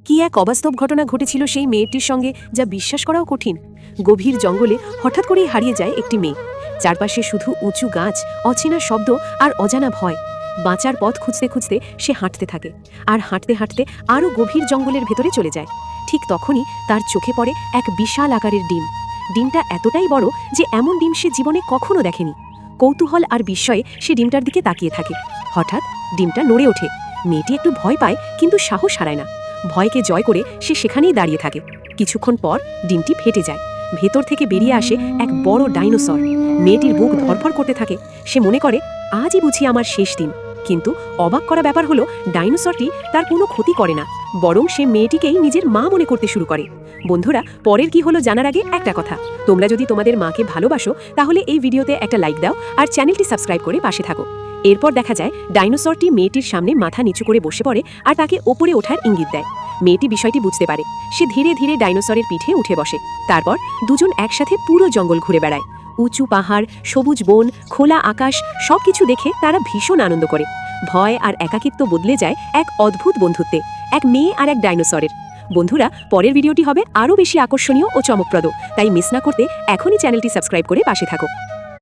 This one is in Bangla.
কি এক অবাস্তব ঘটনা ঘটেছিল সেই মেয়েটির সঙ্গে, যা বিশ্বাস করাও কঠিন। গভীর জঙ্গলে হঠাৎ করেই হারিয়ে যায় একটি মেয়ে। চারপাশে শুধু উঁচু গাছ, অচেনা শব্দ আর অজানা ভয়। বাঁচার পথ খুঁজতে খুঁজতে সে হাঁটতে থাকে, আর হাঁটতে হাঁটতে আরও গভীর জঙ্গলের ভেতরে চলে যায়। ঠিক তখনই তার চোখে পড়ে এক বিশাল আকারের ডিম। ডিমটা এতটাই বড় যে এমন ডিম সে জীবনে কখনো দেখেনি। কৌতূহল আর বিস্ময়ে সে ডিমটার দিকে তাকিয়ে থাকে। হঠাৎ ডিমটা নড়ে ওঠে। মেয়েটি একটু ভয় পায়, কিন্তু সাহস হারায় না। ভয়কে জয় করে সে সেখানেই দাঁড়িয়ে থাকে। কিছুক্ষণ পর ডিমটি ফেটে যায়। ভেতর থেকে বেরিয়ে আসে এক বড় ডাইনোসর। মেয়েটির বুক ধড়ফড় করতে থাকে। সে মনে করে, আজই বুঝি আমার শেষ দিন। কিন্তু অবাক করা ব্যাপার হলো, ডাইনোসরটি তার কোনো ক্ষতি করে না, বরং সে মেয়েটিকেই নিজের মা মনে করতে শুরু করে। বন্ধুরা, পরের কি হলো জানার আগে একটা কথা, তোমরা যদি তোমাদের মাকে ভালোবাসো তাহলে এই ভিডিওতে একটা লাইক দাও আর চ্যানেলটি সাবস্ক্রাইব করে পাশে থাকো। এরপর দেখা যায় ডাইনোসরটি মেয়েটির সামনে মাথা নিচু করে বসে পড়ে আর তাকে ওপরে ওঠার ইঙ্গিত দেয়। মেয়েটি বিষয়টি বুঝতে পারে। সে ধীরে ধীরে ডাইনোসরের পিঠে উঠে বসে। তারপর দুজন একসাথে পুরো জঙ্গল ঘুরে বেড়ায়। উঁচু পাহাড়, সবুজ বন, খোলা আকাশ, সবকিছু দেখে তারা ভীষণ আনন্দ করে। ভয় আর একাকিত্ব বদলে যায় এক অদ্ভুত বন্ধুত্বে, এক মেয়ে আর এক ডাইনোসরের। বন্ধুরা, পরের ভিডিওটি হবে আরও বেশি আকর্ষণীয় ও চমকপ্রদ, তাই মিস না করতে এখনই চ্যানেলটি সাবস্ক্রাইব করে পাশে থাকো।